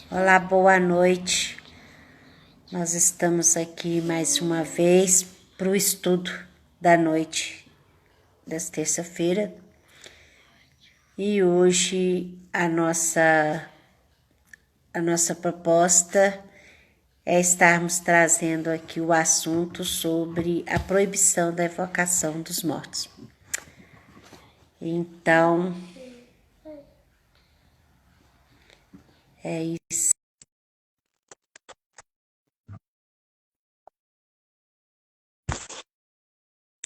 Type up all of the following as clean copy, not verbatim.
Olá, boa noite. Nós estamos aqui mais uma vez para o estudo da noite desta terça-feira. E hoje a nossa proposta é estarmos trazendo aqui o assunto sobre a proibição da evocação dos mortos. Então, é isso.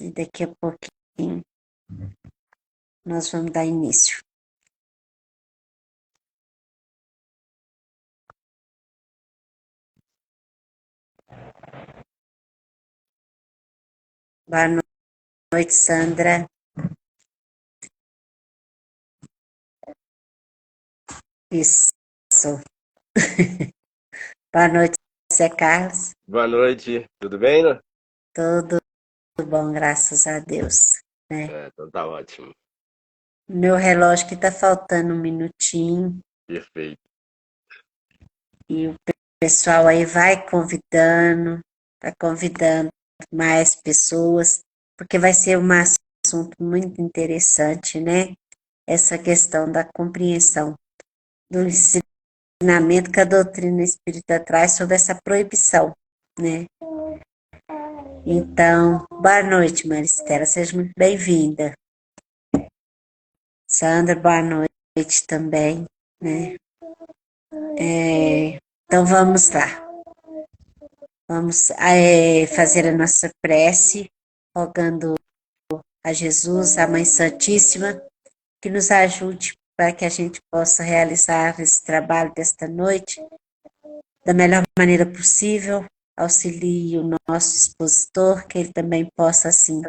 E daqui a pouquinho nós vamos dar início. Boa noite, Sandra. Isso. Boa noite, Zé Carlos. Boa noite, tudo bem, né? Tudo bom, graças a Deus, né? Então tá ótimo, Meu relógio que tá faltando um minutinho perfeito. e o pessoal aí vai convidando, tá convidando mais pessoas, porque vai ser um assunto muito interessante, né? Essa questão da compreensão do ensinamento que a doutrina espírita traz sobre essa proibição, né? Então, boa noite, Maristela, seja muito bem-vinda. Sandra, boa noite também, né? Então vamos lá, vamos fazer a nossa prece, rogando a Jesus, a Mãe Santíssima, que nos ajude para que a gente possa realizar esse trabalho desta noite da melhor maneira possível, auxilie o nosso expositor, que ele também possa, assim,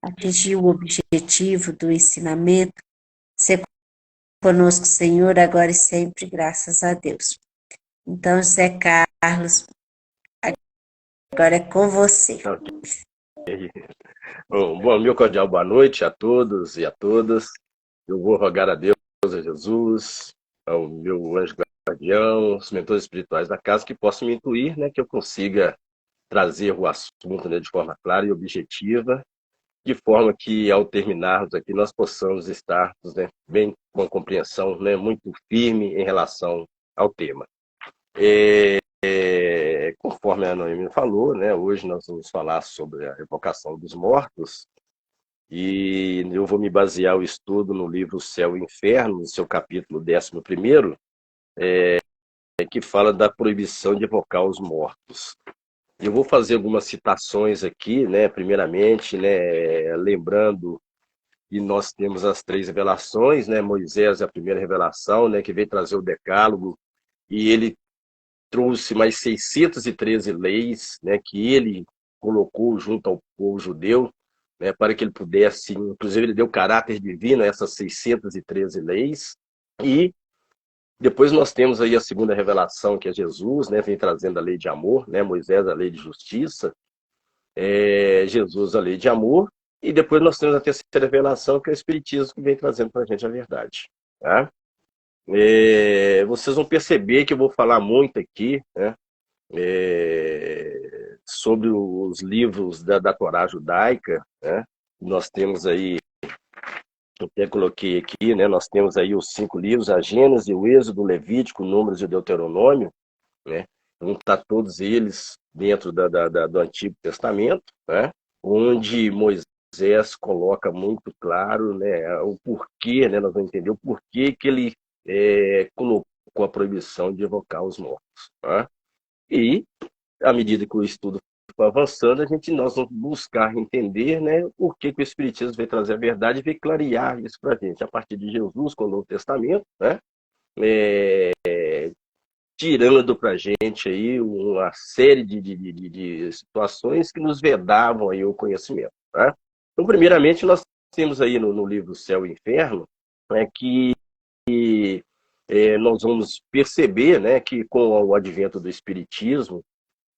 atingir o objetivo do ensinamento, ser conosco, Senhor, agora e sempre, graças a Deus. Então, José Carlos, agora é com você. Ok. Bom, meu cordial boa noite a todos e a todas. Eu vou rogar a Deus, a Jesus, ao meu anjo guardião, os mentores espirituais da casa, que possam me intuir, né, que eu consiga trazer o assunto, né, de forma clara e objetiva, de forma que, ao terminarmos aqui, nós possamos estar, né, bem com a compreensão, né, muito firme em relação ao tema. Conforme a Noemi falou, né, hoje nós vamos falar sobre a evocação dos mortos e eu vou me basear o estudo no livro Céu e Inferno, no seu capítulo 11º, que fala da proibição de evocar os mortos. Eu vou fazer algumas citações aqui, né, primeiramente, né, lembrando que nós temos as três revelações, né, Moisés é a primeira revelação, né, que veio trazer o decálogo, e ele trouxe mais 613 leis, né, que ele colocou junto ao povo judeu, né, para que ele pudesse, inclusive ele deu caráter divino a essas 613 leis, e depois nós temos aí a segunda revelação, que é Jesus, né, vem trazendo a lei de amor, né, Moisés a lei de justiça, Jesus a lei de amor, e depois nós temos a terceira revelação, que é o Espiritismo, que vem trazendo para a gente a verdade. Tá? Vocês vão perceber que eu vou falar muito aqui, né, sobre os livros da Torá judaica, né? Nós temos aí, eu até coloquei aqui, né? Nós temos aí os 5 livros, a Gênesis, o Êxodo, o Levítico, Números e o Deuteronômio, né? Vão estar todos eles dentro do Antigo Testamento, né? Onde Moisés coloca muito claro, né, o porquê, né? Nós vamos entender o porquê que ele colocou a proibição de evocar os mortos. Tá? E à medida que o estudo for avançando, nós vamos buscar entender, né, por que o Espiritismo veio trazer a verdade e veio clarear isso para a gente, a partir de Jesus com o Novo Testamento, né, tirando para a gente aí uma série de situações que nos vedavam aí o conhecimento. Tá? Então, primeiramente, nós temos aí no livro Céu e Inferno, né, que nós vamos perceber, né, que com o advento do Espiritismo,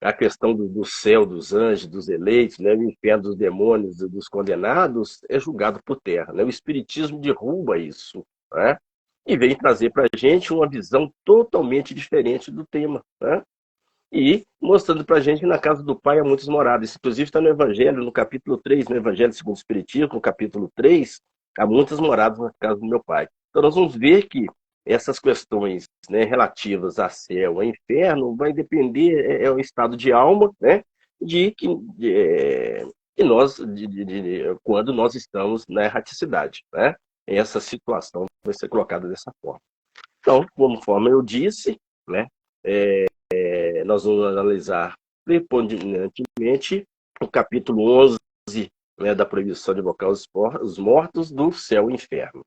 a questão do céu, dos anjos, dos eleitos, né, o inferno dos demônios e dos condenados é julgado por terra. Né? O Espiritismo derruba isso. Né? e vem trazer para a gente uma visão totalmente diferente do tema, né? E mostrando para a gente que na casa do Pai há muitas moradas. Isso, inclusive, está no Evangelho, no capítulo 3, no Evangelho segundo o Espiritismo, no capítulo 3, há muitas moradas na casa do meu Pai. Então, nós vamos ver que essas questões, né, relativas a céu, a inferno, vai depender, é um estado de alma, né, de nós, quando nós estamos na erraticidade, né? Essa situação vai ser colocada dessa forma. Então, conforme eu disse, né, nós vamos analisar preponderantemente o capítulo 11, né, da proibição de invocar os mortos do céu e inferno.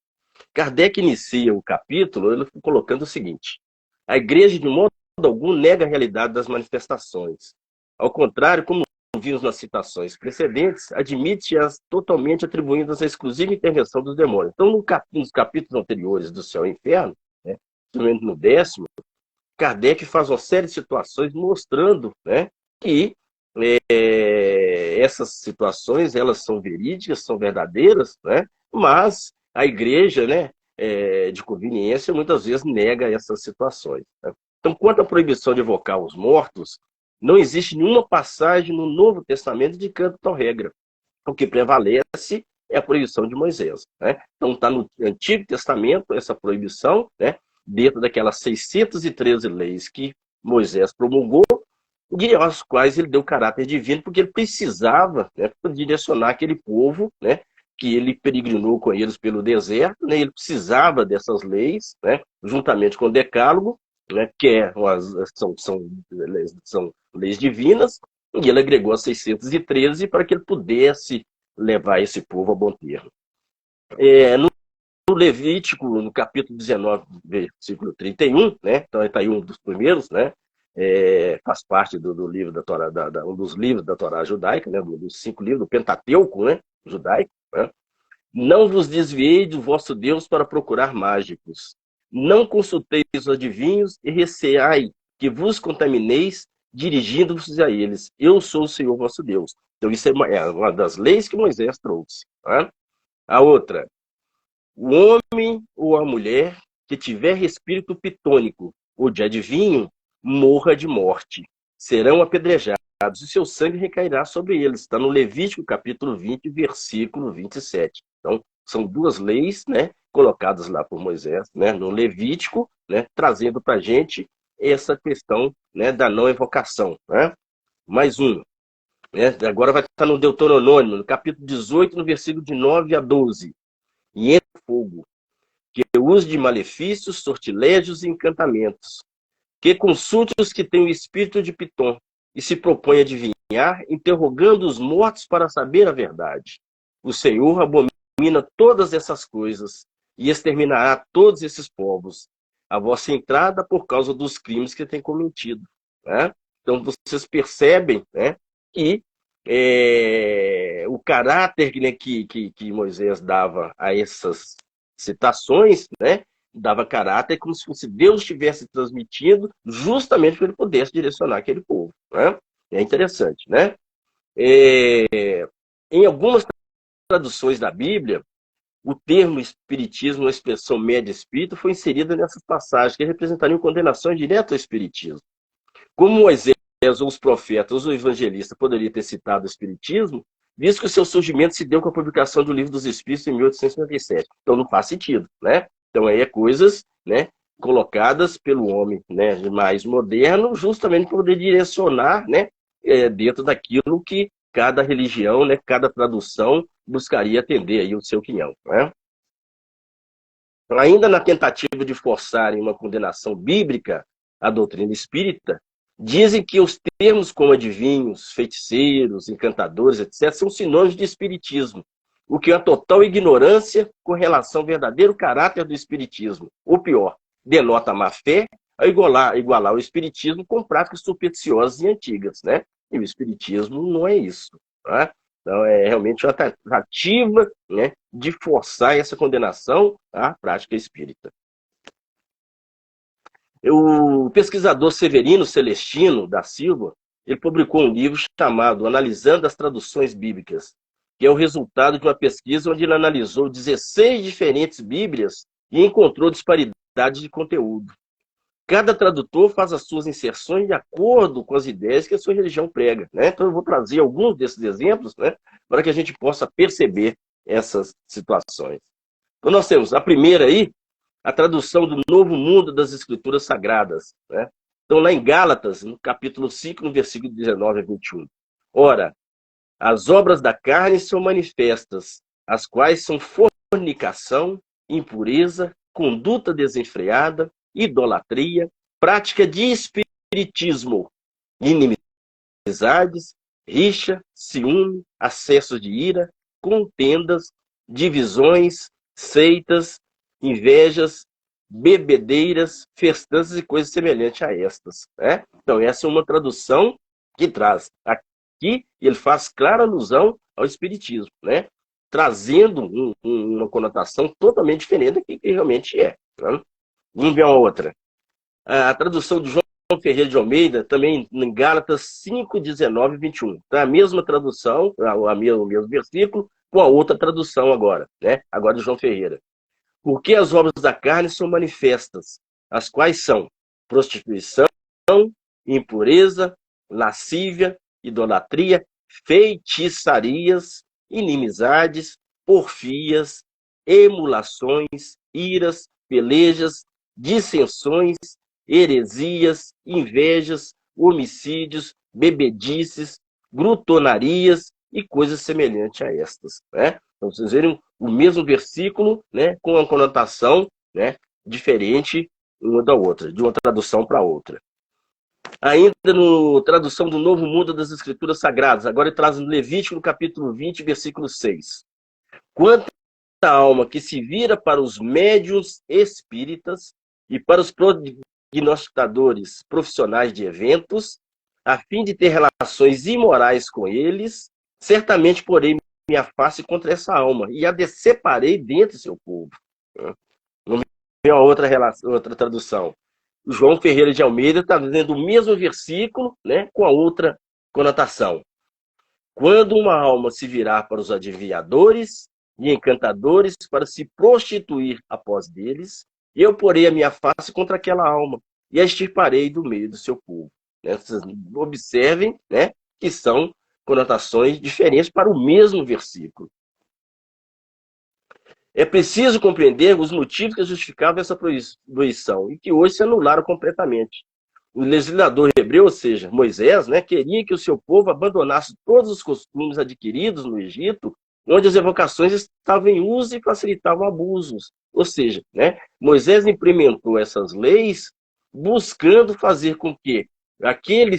Kardec inicia o capítulo ele colocando o seguinte: a igreja, de modo algum, nega a realidade das manifestações. Ao contrário, como vimos nas citações precedentes, admite-as totalmente atribuindo-as à exclusiva intervenção dos demônios. Então, nos capítulos anteriores do céu e inferno, né, principalmente no 10º, Kardec faz uma série de situações mostrando, né, que essas situações elas são verídicas, são verdadeiras, né, mas a igreja, né, de conveniência muitas vezes nega essas situações, né? Então, quanto à proibição de evocar os mortos, não existe nenhuma passagem no Novo Testamento indicando tal regra. O que prevalece é a proibição de Moisés, né? Então está no Antigo Testamento essa proibição, né, dentro daquelas 613 leis que Moisés promulgou, e aos quais ele deu caráter divino, porque ele precisava, né, direcionar aquele povo, né, que ele peregrinou com eles pelo deserto, né, ele precisava dessas leis, né, juntamente com o Decálogo, né, que são leis divinas, e ele agregou as 613 para que ele pudesse levar esse povo a bom termo. No Levítico, no capítulo 19, versículo 31, né? Então está aí um dos primeiros, né? Faz parte do livro da Torá, um dos livros da Torá judaica, né? Dos 5 livros do Pentateuco, né, judaico, né? Não vos desviei do vosso Deus para procurar mágicos. Não consulteis os adivinhos e receai que vos contamineis dirigindo-vos a eles. Eu sou o Senhor vosso Deus. Então isso é uma das leis que Moisés trouxe, tá? A outra: o homem ou a mulher que tiver espírito pitônico ou de adivinho, morra de morte. Serão apedrejados e seu sangue recairá sobre eles. Está no Levítico, capítulo 20, versículo 27. Então, são duas leis, né, colocadas lá por Moisés, né, no Levítico, né, trazendo para a gente essa questão, né, da não evocação, né? Mais um, né, agora vai estar no Deuteronômio, no capítulo 18, no versículo de 9 a 12. E entra fogo, que use de malefícios, sortilégios e encantamentos, que consulte os que têm o espírito de Pitom e se propõe a adivinhar, interrogando os mortos para saber a verdade. O Senhor abomina todas essas coisas e exterminará todos esses povos, a vossa entrada por causa dos crimes que têm cometido, né? Então vocês percebem, né, que o caráter, né, que Moisés dava a essas citações, né, dava caráter como se fosse Deus estivesse transmitindo, justamente para ele pudesse direcionar aquele povo, né? É interessante, né? Em algumas traduções da Bíblia, o termo espiritismo, a expressão média espírito, foi inserida nessas passagens que representariam condenações diretas ao espiritismo. Como Moisés ou os profetas ou o evangelista poderia ter citado o espiritismo, visto que o seu surgimento se deu com a publicação do Livro dos Espíritos em 1857. Então não faz sentido, né? Então aí é coisas, né, colocadas pelo homem, né, mais moderno, justamente para poder direcionar, né, dentro daquilo que cada religião, né, cada tradução buscaria atender aí o seu quinhão, né? Ainda na tentativa de forçarem uma condenação bíblica à doutrina espírita, dizem que os termos como adivinhos, feiticeiros, encantadores, etc., são sinônimos de espiritismo, o que é uma total ignorância com relação ao verdadeiro caráter do espiritismo. Ou pior, denota má fé a igualar o espiritismo com práticas supersticiosas e antigas, né? E o espiritismo não é isso, tá? Então, é realmente uma tentativa, né, de forçar essa condenação à prática espírita. O pesquisador Severino Celestino da Silva, ele publicou um livro chamado Analisando as Traduções Bíblicas, que é o resultado de uma pesquisa onde ele analisou 16 diferentes Bíblias e encontrou disparidade de conteúdo. Cada tradutor faz as suas inserções de acordo com as ideias que a sua religião prega, né? Então eu vou trazer alguns desses exemplos, né, para que a gente possa perceber essas situações. Então nós temos a primeira aí, a tradução do Novo Mundo das Escrituras Sagradas, né? Então lá em Gálatas, no capítulo 5, no versículo 19 a 21. Ora, as obras da carne são manifestas, as quais são fornicação, impureza, conduta desenfreada, idolatria, prática de espiritismo, inimizades, rixa, ciúme, acessos de ira, contendas, divisões, seitas, invejas, bebedeiras, festanças e coisas semelhantes a estas, né? Então, essa é uma tradução que traz aqui, ele faz clara alusão ao espiritismo, né? Trazendo uma conotação totalmente diferente do que realmente é. Né? Vamos ver uma outra. A tradução do João Ferreira de Almeida, também em Gálatas 5, 19 e 21. Então, a mesma tradução, o mesmo versículo, com a outra tradução agora, né? Agora do João Ferreira. Porque as obras da carne são manifestas, as quais são prostituição, impureza, lascívia, idolatria, feitiçarias, inimizades, porfias, emulações, iras, pelejas, dissensões, heresias, invejas, homicídios, bebedices, grutonarias e coisas semelhantes a estas, né? Então, vocês verem o mesmo versículo, né, com uma conotação, né, diferente uma da outra, de uma tradução para outra. Ainda no tradução do Novo Mundo das Escrituras Sagradas, agora ele traz no Levítico, no capítulo 20, versículo 6. Quanto à alma que se vira para os médiuns espíritas e para os prognosticadores profissionais de eventos, a fim de ter relações imorais com eles, certamente porém minha face contra essa alma, e a separei dentre seu povo. Não vem uma outra tradução. O João Ferreira de Almeida está dizendo o mesmo versículo, né, com a outra conotação. Quando uma alma se virar para os adivinhadores e encantadores para se prostituir após deles, eu porei a minha face contra aquela alma e a extirparei do meio do seu povo. Né? Vocês observem, né, que são conotações diferentes para o mesmo versículo. É preciso compreender os motivos que justificavam essa proibição e que hoje se anularam completamente. O legislador hebreu, ou seja, Moisés, né, queria que o seu povo abandonasse todos os costumes adquiridos no Egito, onde as evocações estavam em uso e facilitavam abusos. Ou seja, né, Moisés implementou essas leis buscando fazer com que aquele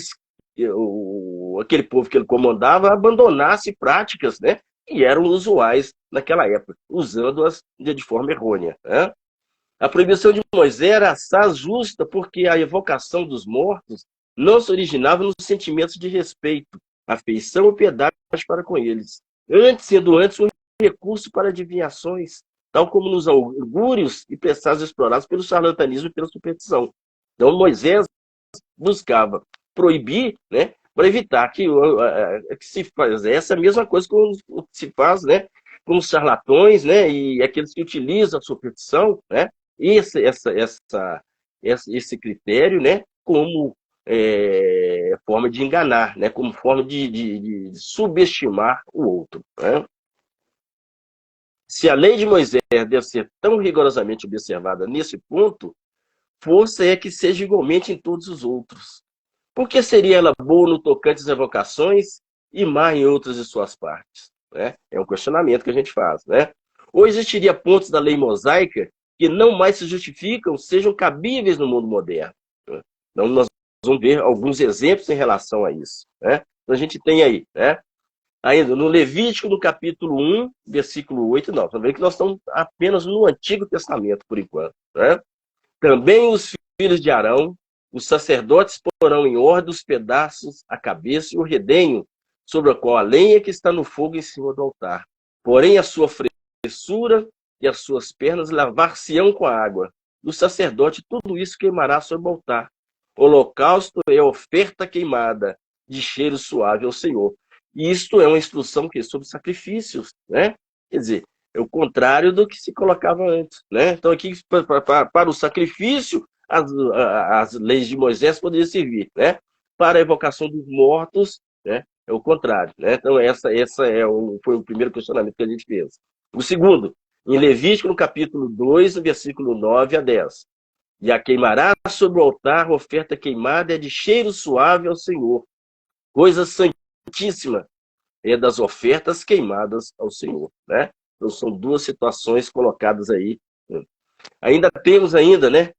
povo que ele comandava abandonasse práticas, né, que eram usuais naquela época, usando-as de forma errônea. Né? A proibição de Moisés era assaz justa porque a evocação dos mortos não se originava nos sentimentos de respeito, afeição e piedade para com eles, sendo antes um recurso para adivinhações, tal como nos augúrios e presságios explorados pelo charlatanismo e pela superstição. Então Moisés buscava proibir, né, para evitar que se fizesse a mesma coisa que se faz, né, com os charlatões, né, e aqueles que utilizam a superstição, né, esse critério, né, como forma de enganar, né, como forma de subestimar o outro. Né? Se a lei de Moisés deve ser tão rigorosamente observada nesse ponto, força é que seja igualmente em todos os outros. Por que seria ela boa no tocante às evocações e má em outras de suas partes? Né? É um questionamento que a gente faz. Né? Ou existiria pontos da lei mosaica que não mais se justificam, sejam cabíveis no mundo moderno? Né? Então, nós vamos ver alguns exemplos em relação a isso. Né? Então, a gente tem aí, né? Ainda no Levítico, no capítulo 1, versículo 8 e 9. Vamos ver que nós estamos apenas no Antigo Testamento, por enquanto. Né? Também os filhos de Arão, os sacerdotes porão em ordem os pedaços, a cabeça e o redenho, sobre a qual a lenha que está no fogo em cima do altar. Porém, a sua fressura e as suas pernas lavar-se-ão com a água. O sacerdote tudo isso queimará sobre o altar. O holocausto é oferta queimada, de cheiro suave ao Senhor. E isto é uma instrução que sobre sacrifícios, né? Quer dizer, É o contrário do que se colocava antes, né? Então aqui, para o sacrifício, as leis de Moisés poderiam servir, né? Para a evocação dos mortos, né? É o contrário, né? Então essa foi o primeiro questionamento que a gente fez. O segundo, em Levítico, no capítulo 2, no versículo 9 a 10. E a queimará sobre o altar oferta queimada é de cheiro suave ao Senhor, coisa santíssima é das ofertas queimadas ao Senhor, né? Então são duas situações colocadas aí. Ainda temos ainda, né?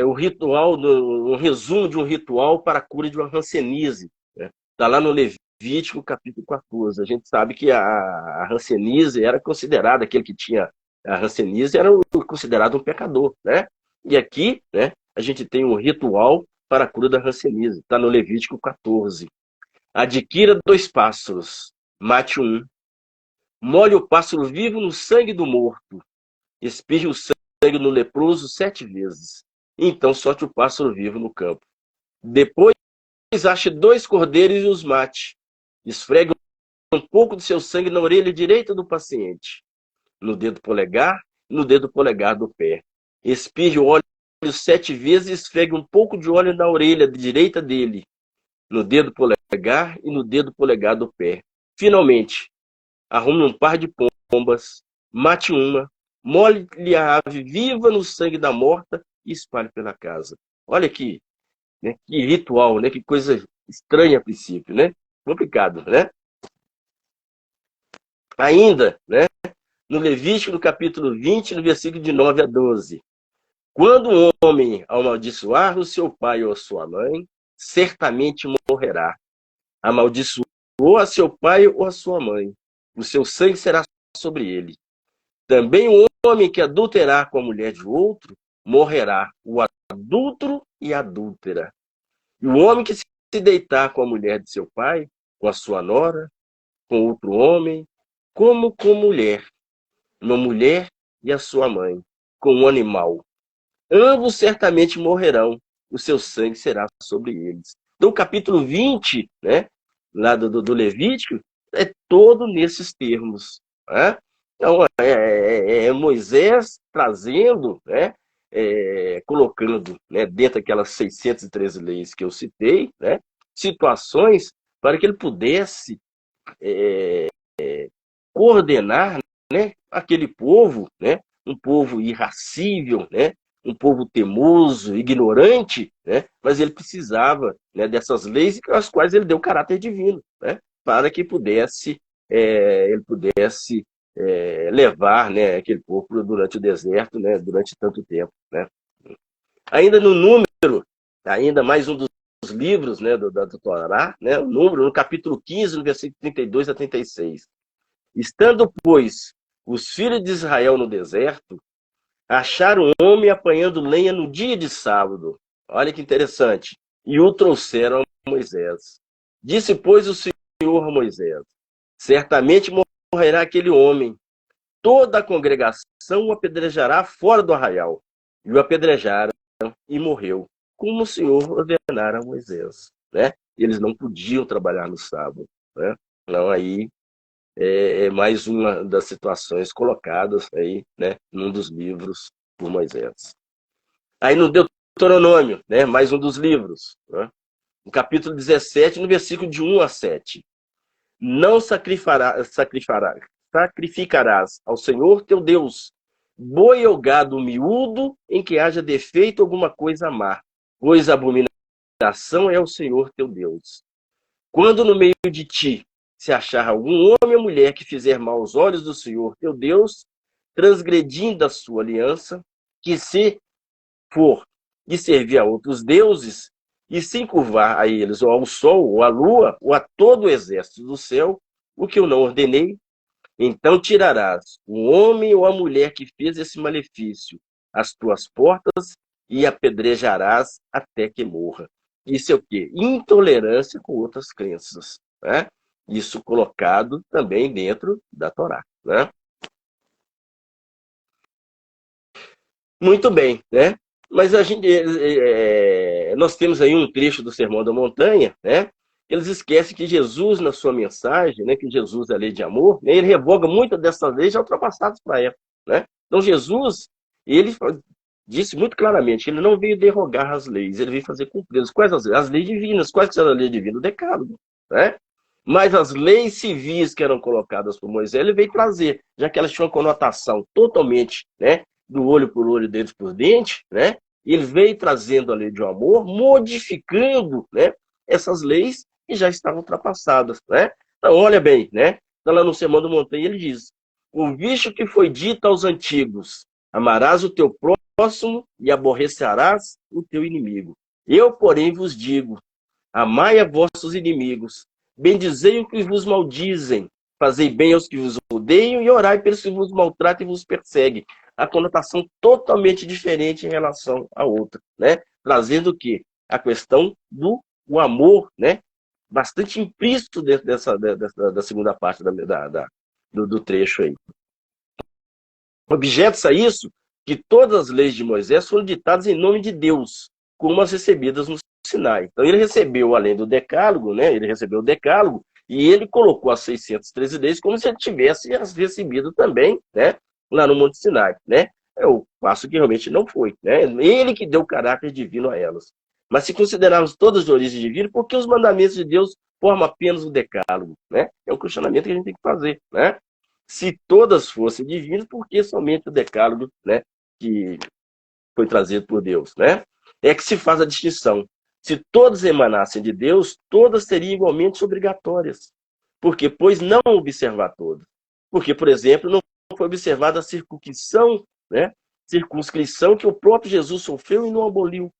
O ritual, um resumo de um ritual para a cura de uma hanseníase. Né? Está lá no Levítico, capítulo 14. A gente sabe que a hanseníase era considerada, aquele que tinha a hanseníase era considerado um pecador, né? E aqui, né, a gente tem um ritual para a cura da hanseníase. Está no Levítico 14. Adquira 2 pássaros, mate um, molhe o pássaro vivo no sangue do morto, espirre o sangue no leproso 7 vezes. Então solte o pássaro vivo no campo. Depois ache 2 cordeiros e os mate. Esfregue um pouco do seu sangue na orelha direita do paciente, no dedo polegar e no dedo polegar do pé. Espirre o óleo 7 vezes e esfregue um pouco de óleo na orelha direita dele, no dedo polegar e no dedo polegar do pé. Finalmente, arrume um par de pombas, mate uma, molhe a ave viva no sangue da morta e espalhe pela casa. Olha aqui, né, que ritual, né, que coisa estranha a princípio, né? Complicado, né? Ainda, né, no Levítico, no capítulo 20, no versículo de 9 a 12. Quando um homem amaldiçoar o seu pai ou a sua mãe, certamente morrerá. Amaldiçoou a seu pai ou a sua mãe, o seu sangue será sobre ele. Também o homem que adulterar com a mulher de outro, morrerá, o adúltero e a adúltera. E o homem que se deitar com a mulher de seu pai, com a sua nora, com outro homem, como com mulher, uma mulher e a sua mãe, com um animal. Ambos certamente morrerão, o seu sangue será sobre eles. Então, o capítulo 20, né, lá do Levítico, é todo nesses termos. Né? Então, é Moisés trazendo, né, colocando, né, dentro daquelas 613 leis que eu citei, né, situações para que ele pudesse coordenar, né, aquele povo, né, um povo irracível, né, um povo temoso, ignorante, né, mas ele precisava, né, dessas leis às quais ele deu caráter divino, né, para que ele pudesse levar, né, aquele povo durante o deserto, né, durante tanto tempo. Né. Ainda no número, ainda mais um dos livros, né, do Torá, né, o número, no capítulo 15, no versículo 32 a 36. Estando, pois, os filhos de Israel no deserto, acharam um homem apanhando lenha no dia de sábado. Olha que interessante. E o trouxeram a Moisés. Disse, pois, o Senhor a Moisés: certamente morrerá aquele homem. Toda a congregação o apedrejará fora do arraial. E o apedrejaram e morreu, como o Senhor ordenara a Moisés. Né? Eles não podiam trabalhar no sábado. Né? Não, aí é mais uma das situações colocadas aí, né, num dos livros por Moisés. Aí no Deuteronômio, né, mais um dos livros, né, no capítulo 17, no versículo de 1 a 7. Não sacrificarás ao Senhor teu Deus boi ou gado miúdo em que haja defeito alguma coisa má, pois a abominação é o Senhor teu Deus. Quando no meio de ti se achar algum homem ou mulher que fizer mal aos olhos do Senhor teu Deus, transgredindo a sua aliança, que se for de servir a outros deuses, e se encurvar a eles, ou ao sol, ou à lua, ou a todo o exército do céu, o que eu não ordenei, então tirarás o homem ou a mulher que fez esse malefício às tuas portas e apedrejarás até que morra. Isso é o quê? Intolerância com outras crenças. Né? Isso colocado também dentro da Torá. Né? Muito bem, né? Mas nós temos aí um trecho do Sermão da Montanha, né? eles esquecem que Jesus, na sua mensagem, né, que Jesus é a lei de amor, né, ele revoga muitas dessas leis já ultrapassadas para a época. Né? Então, Jesus, ele disse muito claramente que ele não veio derrogar as leis, ele veio fazer cumprir. Quais as leis? As leis divinas. Quais que eram as leis divinas? O decálogo. Né? Mas as leis civis que eram colocadas por Moisés, ele veio trazer, já que elas tinham uma conotação totalmente, né, do olho por olho, dente por dente, né? Ele veio trazendo a lei de amor, modificando, né, essas leis que já estavam ultrapassadas. Né? Então, olha bem, né? Então, lá no Sermão do Montanha, ele diz: ouviste o que foi dito aos antigos, amarás o teu próximo e aborrecerás o teu inimigo. Eu, porém, vos digo, amai a vossos inimigos, bendizei os que vos maldizem, fazei bem aos que vos odeiam e orai pelos que vos maltratam e vos perseguem. A conotação totalmente diferente em relação à outra, né? Trazendo o quê? A questão do o amor, né? Bastante implícito dentro da segunda parte do trecho aí. Objetos a isso que todas as leis de Moisés foram ditadas em nome de Deus, como as recebidas no Sinai. Então ele recebeu, além do decálogo, né, ele recebeu o decálogo e ele colocou as 613 leis como se ele tivesse as recebido também, né, lá no Monte Sinai. Né? É o passo que realmente não foi. Né? Ele que deu o caráter divino a elas. Mas se considerarmos todas de origem divina, por que os mandamentos de Deus formam apenas o decálogo? Né? É um questionamento que a gente tem que fazer. Né? Se todas fossem divinas, por que somente o decálogo, né, que foi trazido por Deus? Né? É que se faz a distinção. Se todas emanassem de Deus, todas seriam igualmente obrigatórias. Por quê? Pois não observar todas. Porque, por exemplo, não foi observada a circunscrição, né, circunscrição que o próprio Jesus sofreu e não aboliu.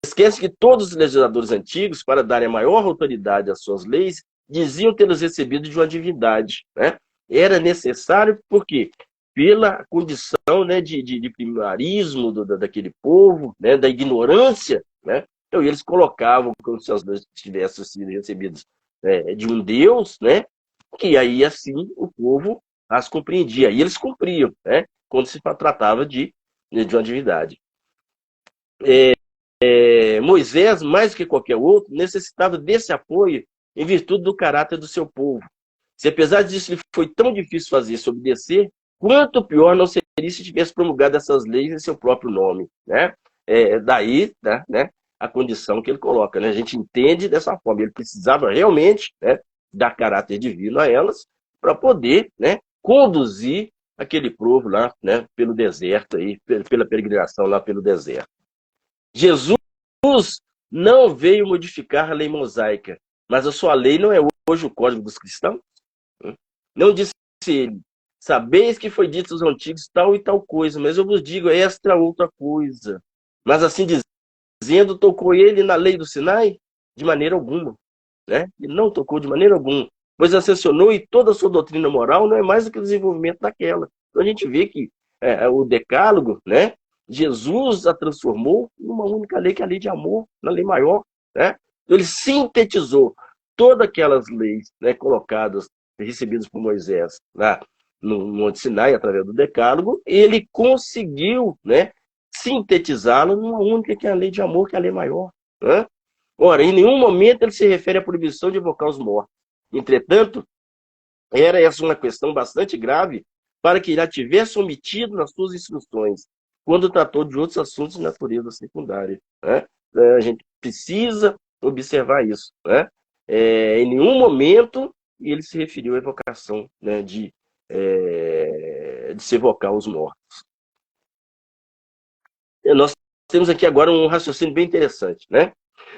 Esquece que todos os legisladores antigos, para darem maior autoridade às suas leis, diziam tê-los recebido de uma divindade. Né? Era necessário, por quê? Pela condição, né, de primarismo daquele povo, né, da ignorância. Né? Então, eles colocavam como se as leis tivessem sido recebidas de um Deus, né, que aí, assim, o povo as compreendia. E eles cumpriam, né, quando se tratava de uma divindade. Moisés, mais do que qualquer outro, necessitava desse apoio em virtude do caráter do seu povo. Se apesar disso lhe foi tão difícil fazer isso obedecer, quanto pior não seria se tivesse promulgado essas leis em seu próprio nome. Né? Daí, né, a condição que ele coloca. Né? A gente entende dessa forma. Ele precisava realmente, né, dar caráter divino a elas para poder, né, conduzir aquele povo lá, né, pelo deserto, aí, pela peregrinação lá pelo deserto. Jesus não veio modificar a lei mosaica, mas a sua lei não é hoje o código dos cristãos? Não disse ele: sabeis que foi dito aos antigos tal e tal coisa, mas eu vos digo esta outra coisa. Mas assim dizendo, tocou ele na lei do Sinai? De maneira alguma. Né? Ele não tocou de maneira alguma, pois ascensionou e toda a sua doutrina moral não é mais do que o desenvolvimento daquela. Então a gente vê que o decálogo, né, Jesus a transformou numa única lei, que é a lei de amor, na lei maior. Né? Então, ele sintetizou todas aquelas leis, né, colocadas, recebidas por Moisés lá no Monte Sinai, através do decálogo, e ele conseguiu, né, sintetizá-la numa única, que é a lei de amor, que é a lei maior. Né? Ora, em nenhum momento ele se refere à proibição de evocar os mortos. Entretanto, era essa uma questão bastante grave para que ele tivesse omitido nas suas instruções, quando tratou de outros assuntos de natureza secundária. Né? A gente precisa observar isso. Né? Em nenhum momento ele se referiu à evocação, né, de se evocar os mortos. Nós temos aqui agora um raciocínio bem interessante. Né?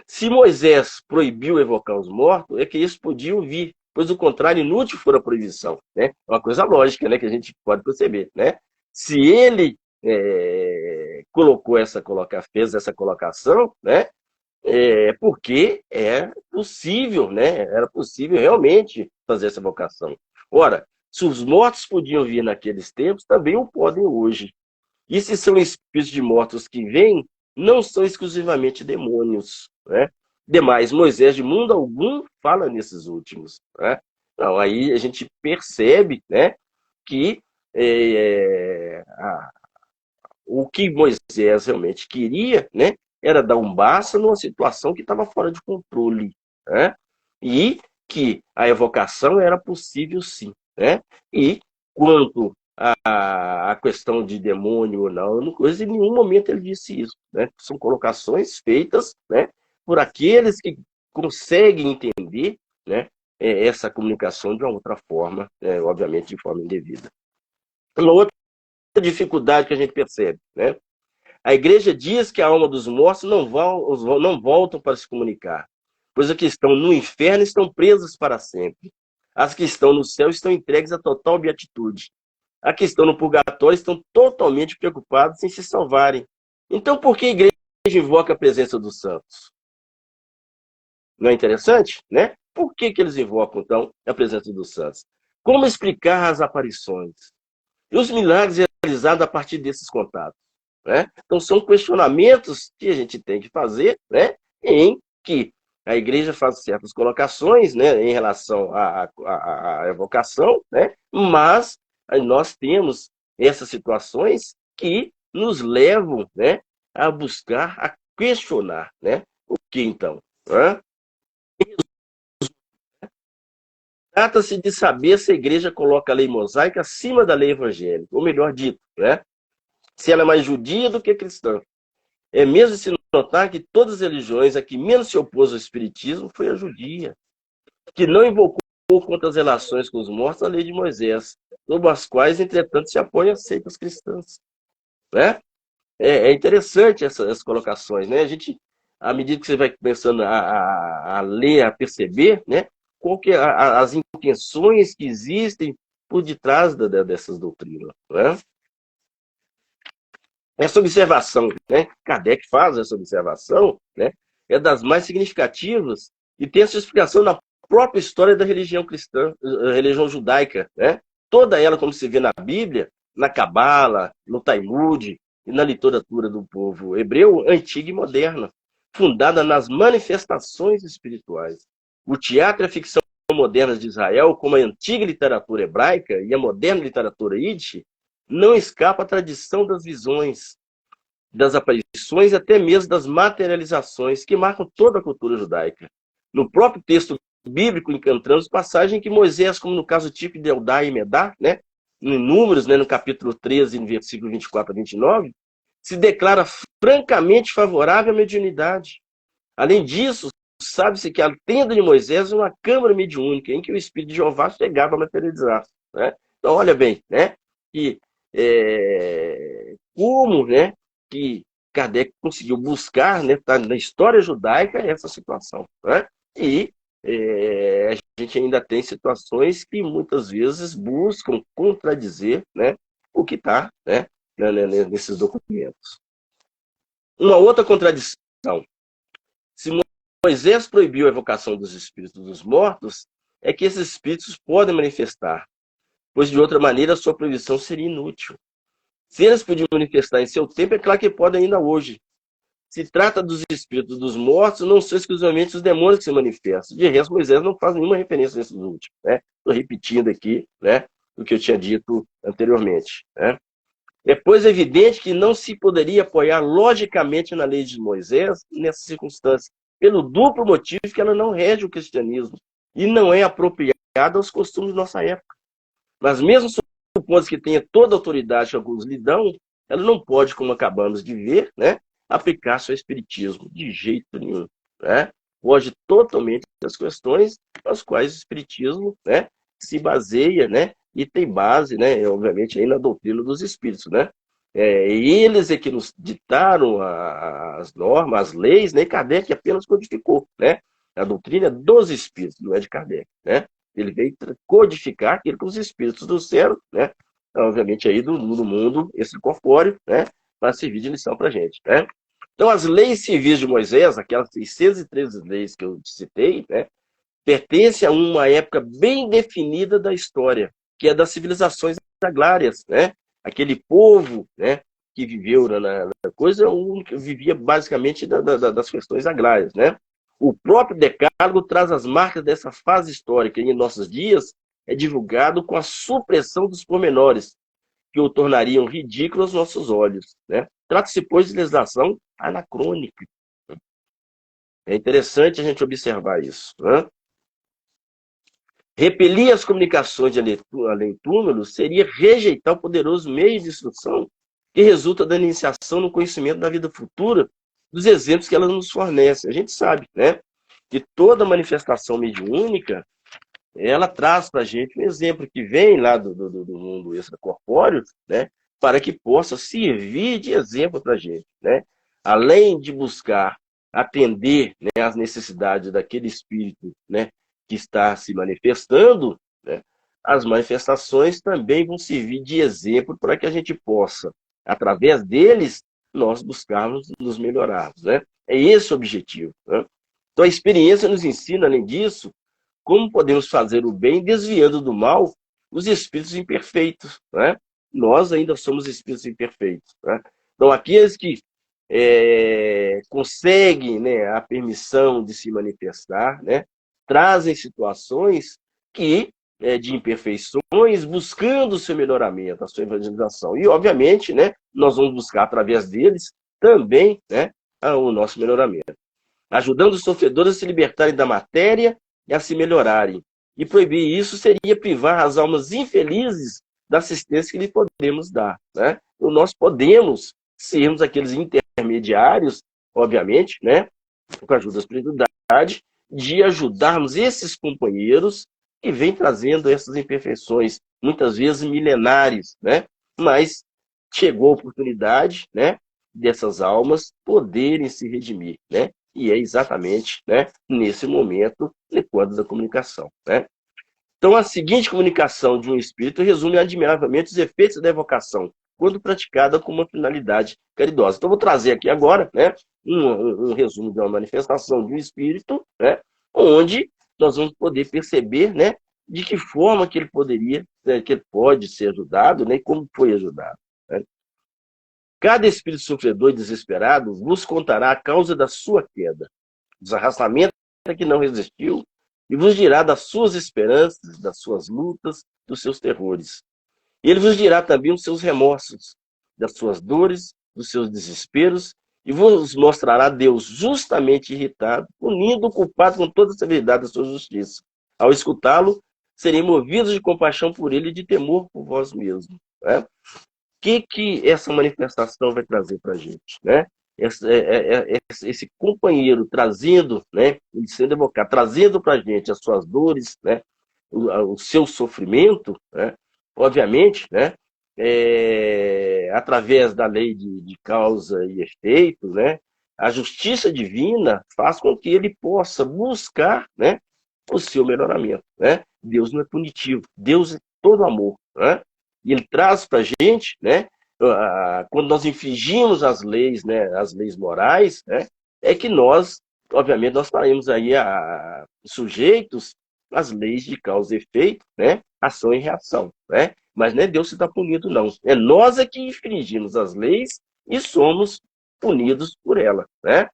Se Moisés proibiu evocar os mortos, é que isso podia vir, pois o contrário, inútil for a proibição. Né? É uma coisa lógica, né, que a gente pode perceber. Né? Se ele fez essa colocação, né, porque é possível, né, era possível realmente fazer essa evocação. Ora, se os mortos podiam vir naqueles tempos, também o podem hoje. E se são espíritos de mortos que vêm, não são exclusivamente demônios. Né? Demais, Moisés, de mundo algum, fala nesses últimos. Né? Então, aí a gente percebe, né, que o que Moisés realmente queria, né, era dar um basta numa situação que estava fora de controle. né? E que a evocação era possível sim, né? E quanto à questão de demônio ou não, coisa, em nenhum momento ele disse isso, né? São colocações feitas, né, por aqueles que conseguem entender, né, essa comunicação de uma outra forma, obviamente de forma indevida. Uma outra dificuldade que a gente percebe, né? A igreja diz que a alma dos mortos não voltam para se comunicar, pois as que estão no inferno estão presas para sempre. As que estão no céu estão entregues à total beatitude. As que estão no purgatório estão totalmente preocupadas em se salvarem. Então, por que a igreja invoca a presença dos santos? Não é interessante, né? Por que eles invocam, então, a presença dos santos? Como explicar as aparições e os milagres realizados a partir desses contatos? Né? Então, são questionamentos que a gente tem que fazer, né, em que a igreja faz certas colocações, né, em relação à evocação, né, mas nós temos essas situações que nos levam, né, a buscar, a questionar, né, o que então? Né? Trata-se de saber se a igreja coloca a lei mosaica acima da lei evangélica, ou melhor dito, né, se ela é mais judia do que cristã. É mesmo se notar que todas as religiões a que menos se opôs ao espiritismo foi a judia, que não invocou contra as relações com os mortos a lei de Moisés, sobre as quais, entretanto, se apoiam as seitas cristãs. Né? É interessante essas colocações. Né? A gente, à medida que você vai começando a ler, a perceber, né, qual que é as intenções que existem por detrás dessas doutrinas. Né? Essa observação, né, Kardec faz essa observação, né, é das mais significativas e tem essa explicação na própria história da religião cristã, religião judaica, né? Toda ela, como se vê na Bíblia, na Cabala, no Talmud e na literatura do povo hebreu, antiga e moderna, fundada nas manifestações espirituais. O teatro e a ficção modernas de Israel, como a antiga literatura hebraica e a moderna literatura Yiddish, não escapa à tradição das visões, das aparições e até mesmo das materializações que marcam toda a cultura judaica. No próprio texto bíblico encontramos passagem que Moisés, como no caso típico de Eldá e Medá, né, em Números, né, no capítulo 13, no versículo 24 a 29, se declara francamente favorável à mediunidade. Além disso, sabe-se que a tenda de Moisés é uma câmara mediúnica em que o Espírito de Jeová chegava a materializar. Né? Então, olha bem, né, que como, né, que Kardec conseguiu buscar, né, tá na história judaica essa situação. Né? E a gente ainda tem situações que muitas vezes buscam contradizer, né, o que está, né, nesses documentos. Uma outra contradição. Se Moisés proibiu a evocação dos espíritos dos mortos, é que esses espíritos podem manifestar, pois de outra maneira a sua proibição seria inútil. Se eles podiam manifestar em seu tempo, é claro que podem ainda hoje. Se trata dos espíritos dos mortos, não são exclusivamente os demônios que se manifestam. De resto, Moisés não faz nenhuma referência a esses últimos. Né? Estou repetindo aqui, né, o que eu tinha dito anteriormente. Né? É, pois, evidente que não se poderia apoiar logicamente na lei de Moisés nessas circunstâncias, pelo duplo motivo que ela não rege o cristianismo e não é apropriada aos costumes de nossa época. Mas mesmo supondo que tenha toda a autoridade que alguns lhe dão, ela não pode, como acabamos de ver, né, aplicar seu espiritismo de jeito nenhum. Né? Foge totalmente das questões nas quais o espiritismo, né, se baseia, né, e tem base, né, obviamente, aí na doutrina dos espíritos. Né? Eles é que nos ditaram as normas, as leis, né, e Kardec apenas codificou, né, a doutrina dos espíritos, não é de Kardec. Né? Ele veio codificar aquilo que os espíritos do céu, né, obviamente aí do mundo extracorpóreo, né, para servir de lição para a gente. Né? Então, as leis civis de Moisés, aquelas 613 leis que eu citei, né, pertencem a uma época bem definida da história, que é das civilizações agrárias. Né? Aquele povo, né, que viveu na coisa, vivia basicamente das questões agrárias. Né? O próprio Decálogo traz as marcas dessa fase histórica e em nossos dias é divulgado com a supressão dos pormenores, que o tornariam ridículo aos nossos olhos. Né? Trata-se, pois, de legislação anacrônica. É interessante a gente observar isso, né? Repelir as comunicações de além-túmulo seria rejeitar o poderoso meio de instrução que resulta da iniciação no conhecimento da vida futura, dos exemplos que ela nos fornece. A gente sabe, né, que toda manifestação mediúnica, ela traz para a gente um exemplo que vem lá do mundo extracorpóreo, né, para que possa servir de exemplo para a gente, né? Além de buscar atender, né, às necessidades daquele espírito, né, que está se manifestando, né, as manifestações também vão servir de exemplo para que a gente possa, através deles, nós buscarmos nos melhorarmos, né? É esse o objetivo, né? Então a experiência nos ensina, além disso, como podemos fazer o bem desviando do mal os espíritos imperfeitos, né? Nós ainda somos espíritos imperfeitos, né? Então, aqueles que conseguem, né, a permissão de se manifestar, né, trazem situações que de imperfeições, buscando o seu melhoramento, a sua evangelização. E, obviamente, né, nós vamos buscar, através deles, também, né, o nosso melhoramento, ajudando os sofredores a se libertarem da matéria e a se melhorarem. E proibir isso seria privar as almas infelizes da assistência que lhe podemos dar, né? Então, nós podemos sermos aqueles intermediários, obviamente, né, com a ajuda da espiritualidade, de ajudarmos esses companheiros que vêm trazendo essas imperfeições, muitas vezes milenares, né? Mas chegou a oportunidade, né, dessas almas poderem se redimir, né? E é exatamente, né, nesse momento, quando da comunicação, né? Então, a seguinte comunicação de um espírito resume admiravelmente os efeitos da evocação, quando praticada com uma finalidade caridosa. Então, vou trazer aqui agora, né, um resumo de uma manifestação de um espírito, né, onde nós vamos poder perceber, né, de que forma que ele poderia, que ele pode ser ajudado, né, e como foi ajudado, né? Cada espírito sofredor e desesperado vos contará a causa da sua queda, dos arrastamentos que não resistiu, e vos dirá das suas esperanças, das suas lutas, dos seus terrores. E ele vos dirá também os seus remorsos, das suas dores, dos seus desesperos, e vos mostrará Deus justamente irritado, punindo o culpado com toda a severidade da sua justiça. Ao escutá-lo, serem movidos de compaixão por ele e de temor por vós mesmos, né? Que essa manifestação vai trazer para a gente, né? Esse companheiro trazendo, né, sendo evocado, trazendo para a gente as suas dores, né, o seu sofrimento, né, obviamente, né, através da lei de causa e efeito, né, a justiça divina faz com que ele possa buscar, né, o seu melhoramento, né? Deus não é punitivo, Deus é todo amor, né? E ele traz para a gente, né, quando nós infringimos as leis, né, as leis morais, né, é que nós, obviamente, nós estaremos aí sujeitos às leis de causa e efeito, né, ação e reação, né? Mas não é Deus que está punido, não. É nós é que infringimos as leis e somos punidos por ela, né?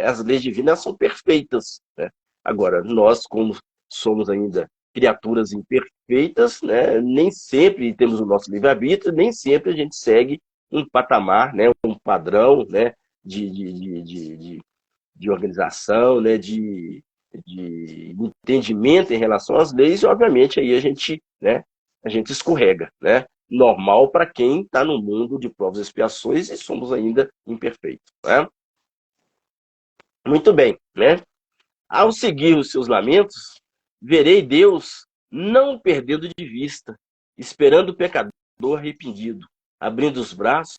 As leis divinas são perfeitas, né? Agora, nós, como somos ainda criaturas imperfeitas, né, nem sempre temos o nosso livre-arbítrio, nem sempre a gente segue um patamar, né, um padrão, né, de organização, né, de entendimento em relação às leis, e obviamente aí a gente escorrega, né? Normal para quem está no mundo de provas e expiações e somos ainda imperfeitos, né? Muito bem, né? Ao seguir os seus lamentos, verei Deus não perdendo de vista, esperando o pecador arrependido, abrindo os braços,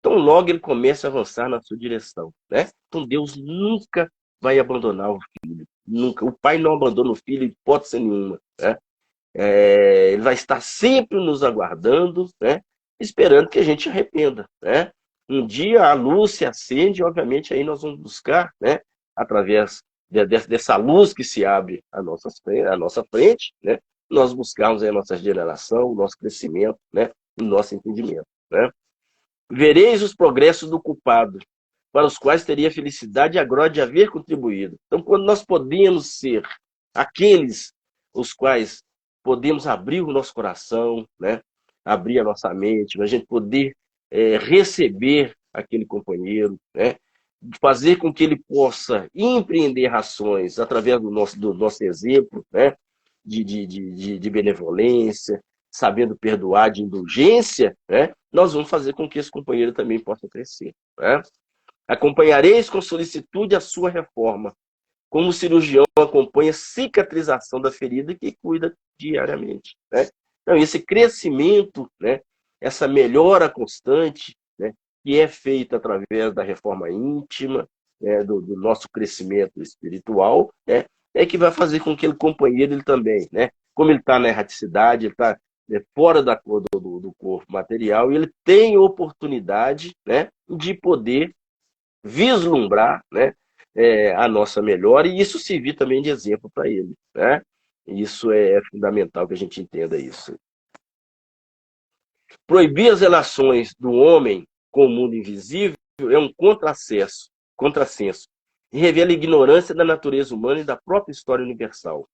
tão logo ele começa a avançar na sua direção, né? Então Deus nunca vai abandonar o filho, nunca. O pai não abandona o filho de hipótese nenhuma, né? Ele vai estar sempre nos aguardando, né? Esperando que a gente arrependa, né? Um dia a luz se acende, obviamente aí nós vamos buscar, né, através dessa luz que se abre à nossa frente, né, nós buscarmos a nossa geração, o nosso crescimento, né, o nosso entendimento, né? Vereis os progressos do culpado, para os quais teria a felicidade e a glória de haver contribuído. Então, quando nós podemos ser aqueles os quais podemos abrir o nosso coração, né, abrir a nossa mente, a gente poder receber aquele companheiro, né, fazer com que ele possa empreender ações através do nosso exemplo, né? de benevolência, sabendo perdoar, de indulgência, né? Nós vamos fazer com que esse companheiro também possa crescer. Né? Acompanhareis com solicitude a sua reforma, como o cirurgião acompanha a cicatrização da ferida que cuida diariamente. Né? Então, esse crescimento, né? Essa melhora constante, né? Que é feita através da reforma íntima, né? do nosso crescimento espiritual, né? É que vai fazer com que aquele companheiro ele também, né? Como ele está na erraticidade, ele está fora da cor do corpo material, e ele tem oportunidade, né? De poder vislumbrar, né? A nossa melhora, e isso servir também de exemplo para ele. Né? Isso é fundamental que a gente entenda isso. Proibir as relações do homem com o mundo invisível é um contrassenso, e revela a ignorância da natureza humana e da própria história universal.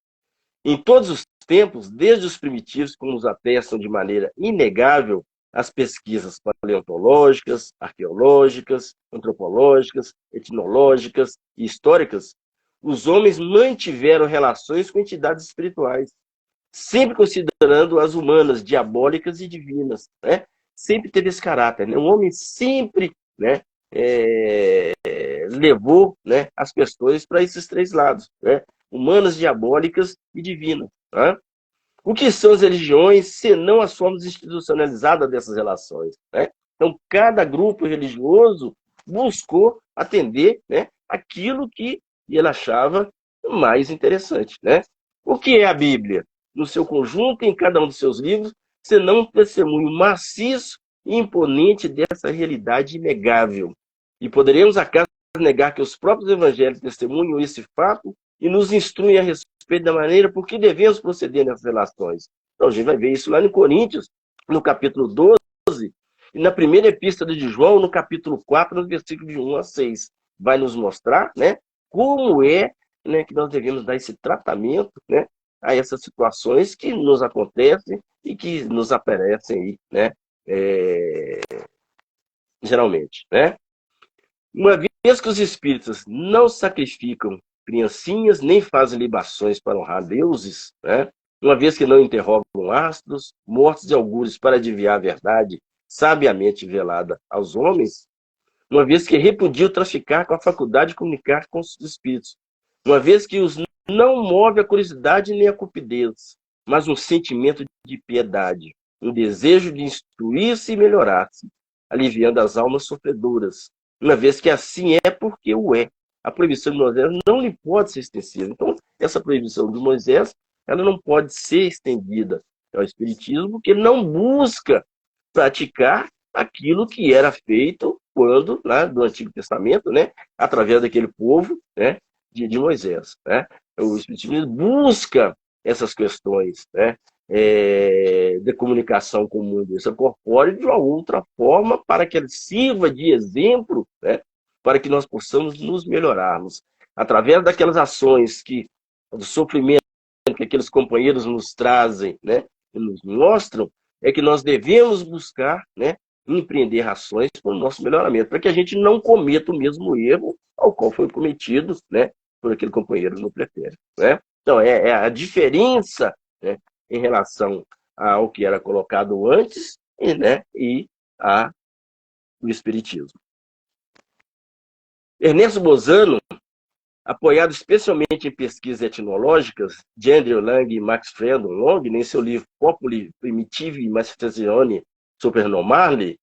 Em todos os tempos, desde os primitivos, como nos atestam de maneira inegável as pesquisas paleontológicas, arqueológicas, antropológicas, etnológicas e históricas, os homens mantiveram relações com entidades espirituais, sempre considerando as humanas, diabólicas e divinas. Né? Sempre teve esse caráter. Né? O homem sempre, né, levou, né, as questões para esses três lados. Né? Humanas, diabólicas e divinas. Né? O que são as religiões, senão as formas institucionalizadas dessas relações? Né? Então, cada grupo religioso buscou atender, né, aquilo que ele achava mais interessante. Né? O que é a Bíblia? No seu conjunto, em cada um dos seus livros, senão um testemunho maciço e imponente dessa realidade inegável. E poderemos, acaso, negar que os próprios evangelhos testemunham esse fato e nos instruem a respeito da maneira por que devemos proceder nessas relações. Então, a gente vai ver isso lá em Coríntios, no capítulo 12, e na primeira epístola de João, no capítulo 4, no versículo de 1 a 6. Vai nos mostrar, né, como é, né, que nós devemos dar esse tratamento, né, a essas situações que nos acontecem e que nos aparecem aí, né, geralmente. Né? Uma vez que os espíritas não sacrificam criancinhas, nem fazem libações para honrar deuses, né? Uma vez que não interrogam astros, mortos de augúrios para adivinhar a verdade sabiamente velada aos homens, uma vez que repudiam traficar com a faculdade de comunicar com os espíritos, uma vez que os não move a curiosidade nem a cupidez, mas um sentimento de piedade, um desejo de instruir-se e melhorar-se, aliviando as almas sofredoras, uma vez que assim é porque o é. A proibição de Moisés não lhe pode ser estendida. Então, essa proibição de Moisés, ela não pode ser estendida ao Espiritismo, porque ele não busca praticar aquilo que era feito quando, lá do Antigo Testamento, né, através daquele povo, né, de Moisés. Né? O Espiritismo busca essas questões, né, de comunicação com o mundo extracorpóreo de uma outra forma, para que ele sirva de exemplo, né, para que nós possamos nos melhorarmos. Através daquelas ações do sofrimento que aqueles companheiros nos trazem, né, e nos mostram, é que nós devemos buscar, né, empreender ações para o nosso melhoramento, para que a gente não cometa o mesmo erro ao qual foi cometido, né, por aquele companheiro no pretérito. Né? Então, é a diferença, né, em relação ao que era colocado antes, né, e o Espiritismo. Ernesto Bozano, apoiado especialmente em pesquisas etnológicas de Andrew Lang e Max Fredon Long, em seu livro Populi Primitive Manifestazione Supernormali,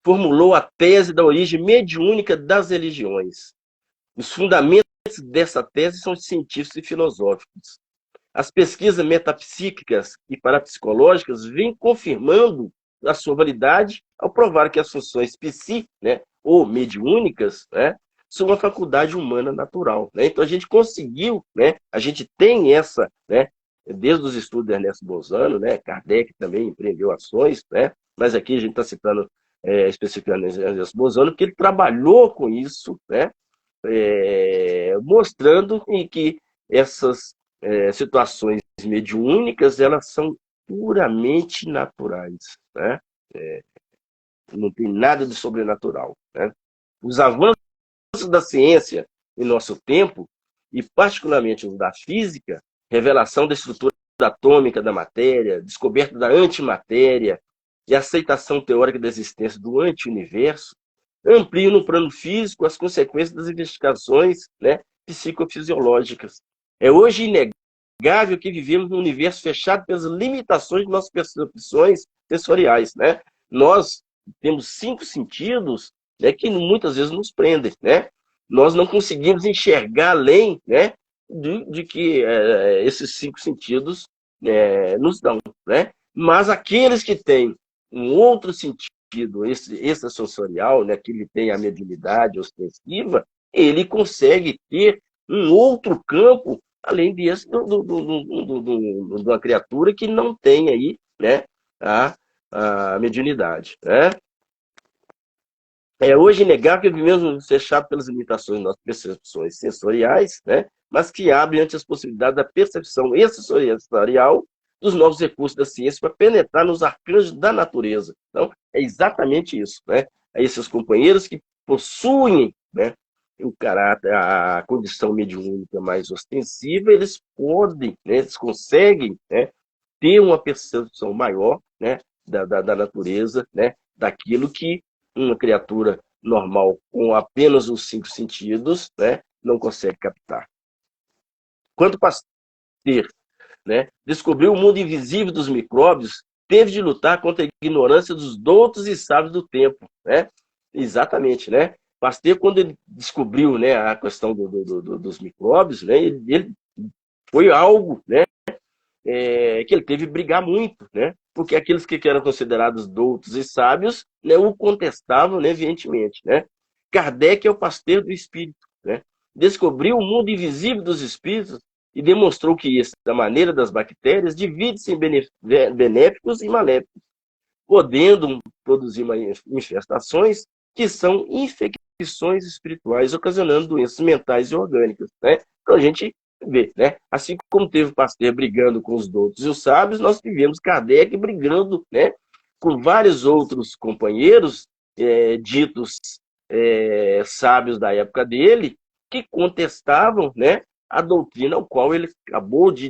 formulou a tese da origem mediúnica das religiões. Os fundamentos dessa tese são científicos e filosóficos. As pesquisas metapsíquicas e parapsicológicas vêm confirmando a sua validade ao provar que as funções psi, né, ou mediúnicas, né, são uma faculdade humana natural. Né? Então a gente conseguiu, né, a gente tem essa, né, desde os estudos de Ernesto Bozano, né, Kardec também empreendeu ações, né, mas aqui a gente está citando especificamente Ernesto Bozano, porque ele trabalhou com isso, né, mostrando em que essas situações mediúnicas, elas são puramente naturais, né? Não tem nada de sobrenatural. Né? Os avanços da ciência em nosso tempo, e particularmente os da física, revelação da estrutura atômica da matéria, descoberta da antimatéria e aceitação teórica da existência do anti-universo, ampliam no plano físico as consequências das investigações, né, psicofisiológicas. É hoje inegável que vivemos num universo fechado pelas limitações de nossas percepções sensoriais, né? Nós temos 5 sentidos, né, que muitas vezes nos prendem, né? Nós não conseguimos enxergar além, né, de que esses 5 sentidos nos dão, né? Mas aqueles que têm um outro sentido extrasensorial, né, que ele tem a mediunidade ostensiva, ele consegue ter um outro campo, além desse, de uma criatura que não tem aí, né, a mediunidade, né? É hoje inegável que vivemos fechados pelas limitações de nossas percepções sensoriais, né? Mas que abrem ante as possibilidades da percepção extrasensorial dos novos recursos da ciência para penetrar nos arcanjos da natureza. Então, é exatamente isso, né? Aí esses companheiros que possuem, né, o caráter, a condição mediúnica mais ostensiva, eles podem, né, eles conseguem, né, ter uma percepção maior, né, da natureza, né, daquilo que uma criatura normal com apenas os 5 sentidos, né, não consegue captar. Quando Pasteur, né, descobriu o mundo invisível dos micróbios, teve de lutar contra a ignorância dos doutos e sábios do tempo, né? Exatamente, né? Pasteur, quando ele descobriu, né, a questão dos micróbios, né, ele foi algo, né, que ele teve que brigar muito, né? Porque aqueles que eram considerados doutos e sábios, né, o contestavam, né, veementemente, né? Kardec é o Pasteur do espírito, né? Descobriu o mundo invisível dos espíritos e demonstrou que isso, da maneira das bactérias, divide-se em benéficos e maléficos, podendo produzir manifestações que são infecções espirituais, ocasionando doenças mentais e orgânicas, né? Então a gente vê, né? Assim como teve Pasteur brigando com os doutos e os sábios, nós tivemos Kardec brigando, né, com vários outros companheiros ditos sábios da época dele, que contestavam, né, a doutrina ao qual ele acabou de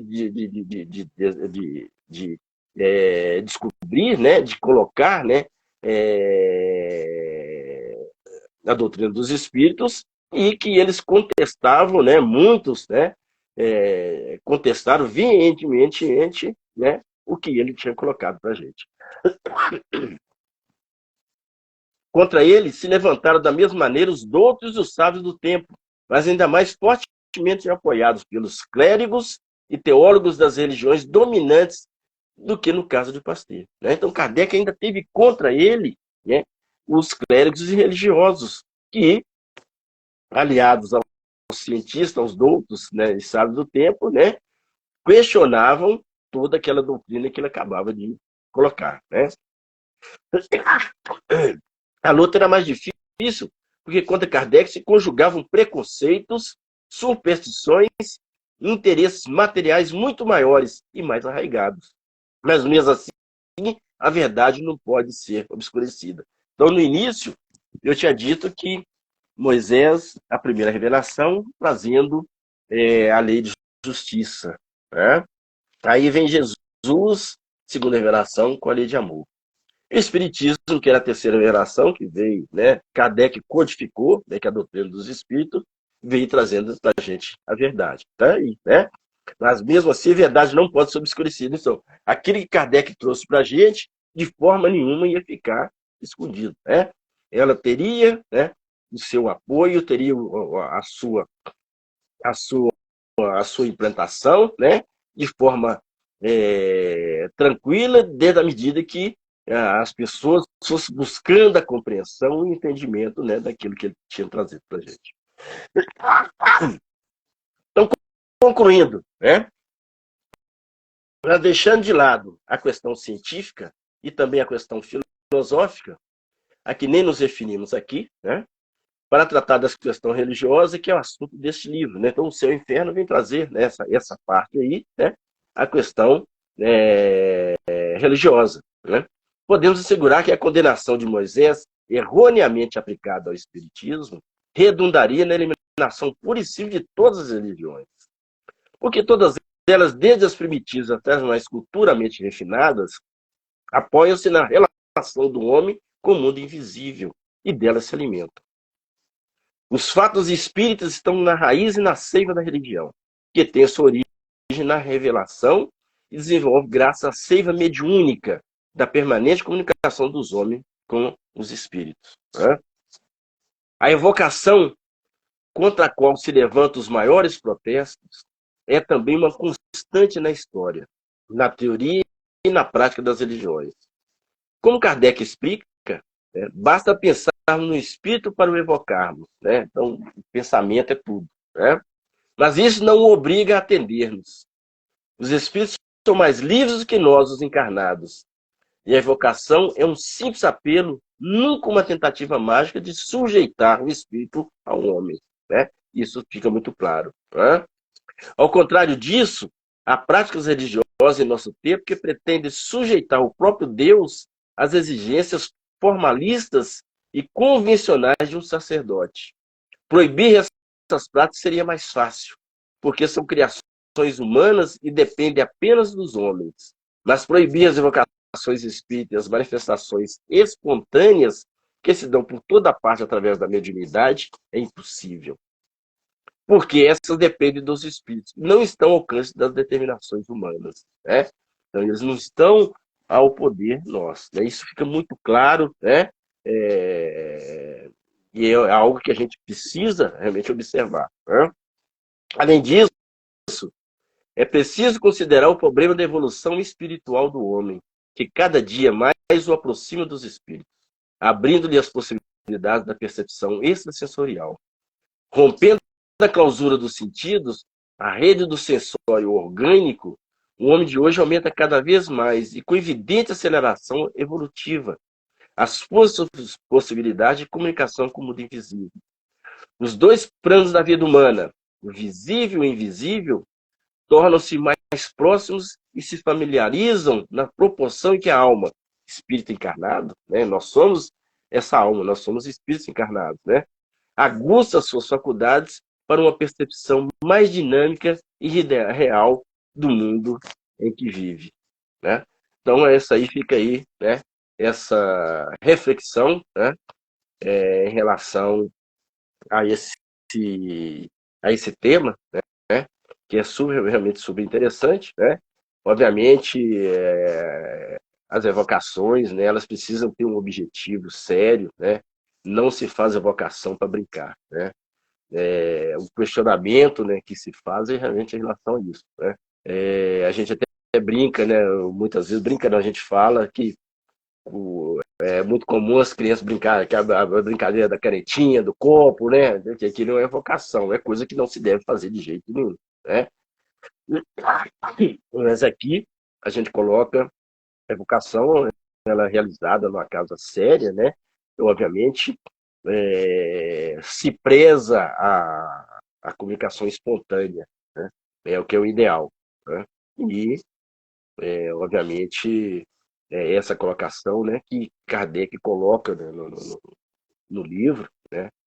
descobrir, né, de colocar, né, a doutrina dos espíritos, e que eles contestavam, né, muitos, né, contestaram veementemente, né, o que ele tinha colocado para a gente. Contra ele se levantaram da mesma maneira os doutos e os sábios do tempo, mas ainda mais fortemente apoiados pelos clérigos e teólogos das religiões dominantes do que no caso de Pasteur, né? Então Kardec ainda teve contra ele, né, os clérigos e religiosos que, aliados aos cientistas, aos doutos, né, e sábios do tempo, né, questionavam toda aquela doutrina que ele acabava de colocar, né? A luta era mais difícil porque contra Kardec se conjugavam preconceitos, superstições e interesses materiais muito maiores e mais arraigados. Mas mesmo assim, a verdade não pode ser obscurecida. Então, no início, eu tinha dito que Moisés, a primeira revelação, trazendo a lei de justiça, né? Aí vem Jesus, segunda revelação, com a lei de amor. O Espiritismo, que era a terceira revelação, que veio, né, Kardec codificou, né, que é a doutrina dos espíritos, veio trazendo para a gente a verdade. Tá aí, né? Mas mesmo assim, a verdade não pode ser obscurecida. Então, aquilo que Kardec trouxe para a gente, de forma nenhuma ia ficar escondido, né? Ela teria, né, o seu apoio, teria a sua implantação, né, de forma tranquila, desde a medida que as pessoas fossem buscando a compreensão e o entendimento, né, daquilo que ele tinha trazido para a gente. Então, concluindo, né, deixando de lado a questão científica e também a questão filosófica, a que nem nos referimos aqui, né, para tratar dessa questão religiosa, que é o assunto deste livro, né? Então, o Céu e o Inferno vem trazer, né, essa parte aí, né, a questão religiosa, né? Podemos assegurar que a condenação de Moisés, erroneamente aplicada ao Espiritismo, redundaria na eliminação pura e simples de todas as religiões. Porque todas elas, desde as primitivas até as mais culturalmente refinadas, apoiam-se na relação do homem com o mundo invisível e delas se alimentam. Os fatos espíritas estão na raiz e na seiva da religião, que tem sua origem na revelação e desenvolve graças à seiva mediúnica da permanente comunicação dos homens com os espíritos. A evocação contra a qual se levantam os maiores protestos é também uma constante na história, na teoria e na prática das religiões. Como Kardec explica, basta pensar no espírito para o evocarmos. Então, o pensamento é tudo. Mas isso não o obriga a atender-nos. Os espíritos são mais livres do que nós, os encarnados. E a evocação é um simples apelo, nunca uma tentativa mágica de sujeitar o espírito ao homem. Isso fica muito claro. Ao contrário disso, há práticas religiosas em nosso tempo que pretendem sujeitar o próprio Deus às exigências formalistas e convencionais de um sacerdote. Proibir essas práticas seria mais fácil, porque são criações humanas e dependem apenas dos homens. Mas proibir as evocações espíritas, as manifestações espontâneas que se dão por toda parte através da mediunidade é impossível. Porque essas dependem dos espíritos, não estão ao alcance das determinações humanas. Então, eles não estão ao poder nosso. Isso fica muito claro, e é algo que a gente precisa realmente observar. Além disso, é preciso considerar o problema da evolução espiritual do homem, que cada dia mais o aproxima dos espíritos, abrindo-lhe as possibilidades da percepção extrasensorial. Rompendo a clausura dos sentidos, a rede do sensório orgânico, o homem de hoje aumenta cada vez mais e com evidente aceleração evolutiva as possibilidades de comunicação com o mundo invisível. Os dois planos da vida humana, o visível e o invisível, tornam-se mais próximos e se familiarizam na proporção em que a alma, espírito encarnado, nós somos essa alma, nós somos espíritos encarnados, aguça suas faculdades para uma percepção mais dinâmica e real do mundo em que vive. Então, essa aí fica aí, essa reflexão em relação a esse tema, que é realmente super interessante. Obviamente, as evocações, elas precisam ter um objetivo sério, não se faz evocação para brincar. O questionamento que se faz é realmente em relação a isso. A gente até brinca, muitas vezes brinca, não, a gente fala que é muito comum as crianças brincarem, que a brincadeira da canetinha, do copo, que aquilo não é evocação, é coisa que não se deve fazer de jeito nenhum. Mas aqui a gente coloca a evocação, ela é realizada numa casa séria, e, obviamente, se preza a comunicação espontânea, é o que é o ideal. E, obviamente, essa colocação que Kardec coloca no livro,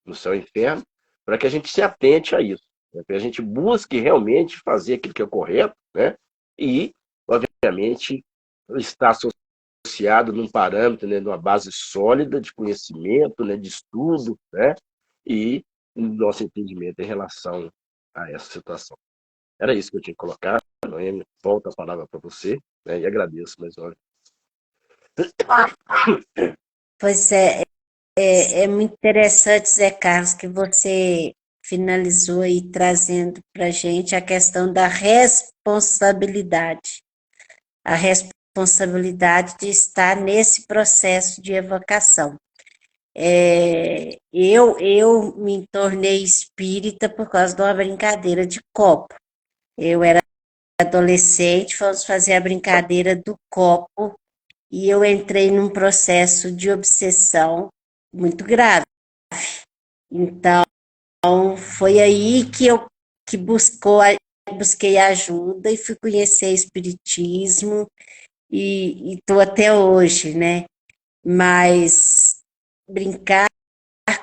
no Céu e Inferno, para que a gente se atente a isso, para que a gente busque realmente fazer aquilo que é correto, e, obviamente, está associado num parâmetro, numa base sólida de conhecimento, de estudo, e nosso entendimento em relação a essa situação. Era isso que eu tinha que colocar. Noemi, volto a palavra para você, e agradeço mais uma vez. Pois é muito interessante, Zé Carlos, que você finalizou aí trazendo para a gente a questão da responsabilidade. A responsabilidade de estar nesse processo de evocação. Eu me tornei espírita por causa de uma brincadeira de copo. Eu era adolescente, fomos fazer a brincadeira do copo e eu entrei num processo de obsessão muito grave. Então, foi aí que eu busquei ajuda e fui conhecer espiritismo e estou até hoje, Mas brincar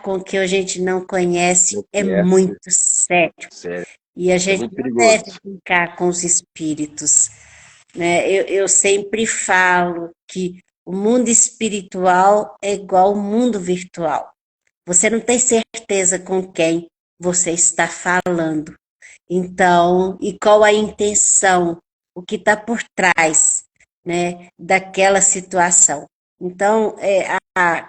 brincar com o que a gente não conhece Não é conhece, muito sério. sério, E a é gente muito não deve perigoso. brincar com os espíritos, né? Eu sempre falo que o mundo espiritual é igual ao mundo virtual. Você não tem certeza com quem você está falando. Então, e qual a intenção, o que está por trás, né, daquela situação. Então,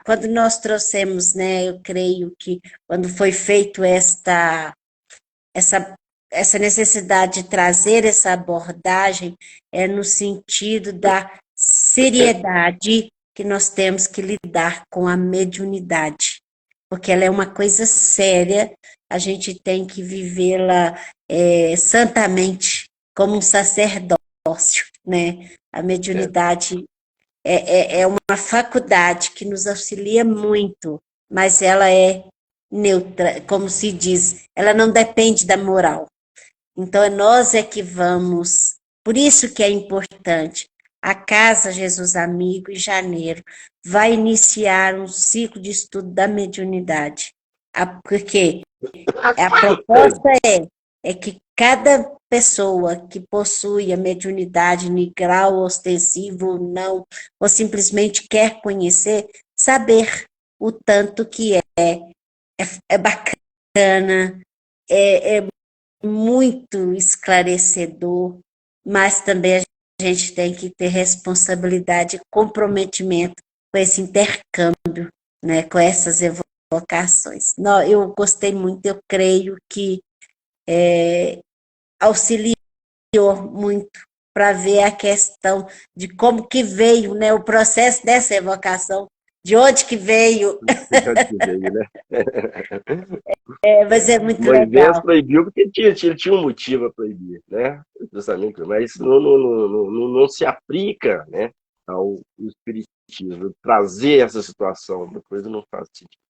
quando nós trouxemos, né, eu creio que quando foi feito essa, essa necessidade de trazer essa abordagem, é no sentido da seriedade que nós temos que lidar com a mediunidade, porque ela é uma coisa séria, a gente tem que vivê-la santamente, como um sacerdócio, né? A É, mediunidade é uma faculdade que nos auxilia muito, mas ela é neutra, como se diz, ela não depende da moral. Então, nós é que vamos. Por isso que é importante. A Casa Jesus Amigo, em janeiro, vai iniciar um ciclo de estudo da mediunidade. Porque a proposta é que cada pessoa que possui a mediunidade em grau ostensivo ou não, ou simplesmente quer conhecer, saber o tanto que é bacana, é muito esclarecedor, mas também a gente tem que ter responsabilidade e comprometimento com esse intercâmbio, né, com essas evocações. Não, eu gostei muito, eu creio que auxiliou muito para ver a questão de como que veio, né, o processo dessa evocação, de onde que veio, de onde que veio, né? vai ser muito Moisés legal. proibiu porque ele tinha um motivo a proibir, né? Justamente, mas não se aplica, né, ao espiritismo. Trazer essa situação, depois não faz sentido.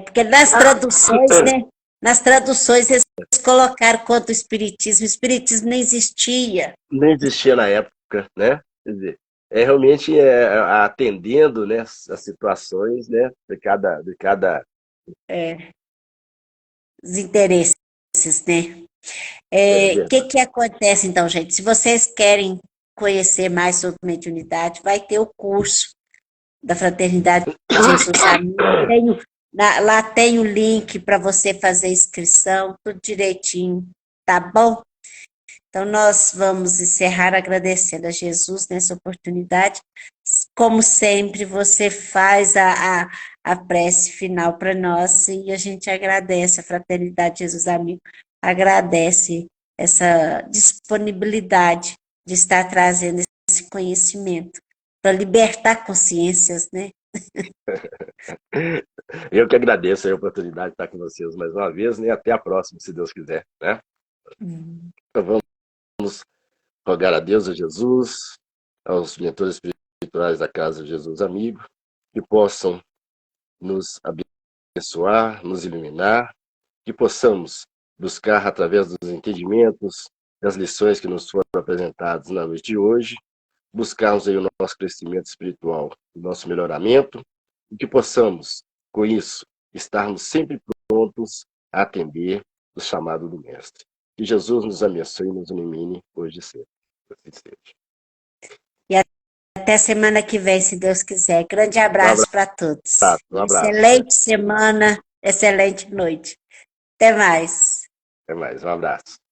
Porque nas traduções, né? Nas traduções eles colocaram contra o espiritismo nem existia. Nem existia na época, né? Quer dizer, realmente atendendo, né, as situações, né, de cada Os interesses, né? é, Que acontece então, gente? Se vocês querem conhecer mais sobre mediunidade, vai ter o curso da Fraternidade Jesus Amigo. Lá tem o link para você fazer a inscrição, tudo direitinho, tá bom? Então, nós vamos encerrar agradecendo a Jesus nessa oportunidade. Como sempre, você faz a prece final para nós e a gente agradece, a Fraternidade Jesus Amigo agradece essa disponibilidade de estar trazendo esse conhecimento para libertar consciências, né? eu que agradeço a oportunidade de estar com vocês mais uma vez, né? Até a próxima, se Deus quiser, né? Então vamos rogar a Deus, a Jesus, aos mentores espirituais da Casa de Jesus Amigo, que possam nos abençoar, nos iluminar, que possamos buscar, através dos entendimentos, das lições que nos foram apresentadas na noite de hoje, buscarmos aí o nosso crescimento espiritual, o nosso melhoramento, e que possamos, com isso, estarmos sempre prontos a atender o chamado do Mestre. Que Jesus nos abençoe e nos ilumine hoje e sempre. Assim seja. E até semana que vem, se Deus quiser. Grande Um abraço para todos. abraço, um abraço. Excelente semana, excelente noite. Até mais. Até mais, um abraço.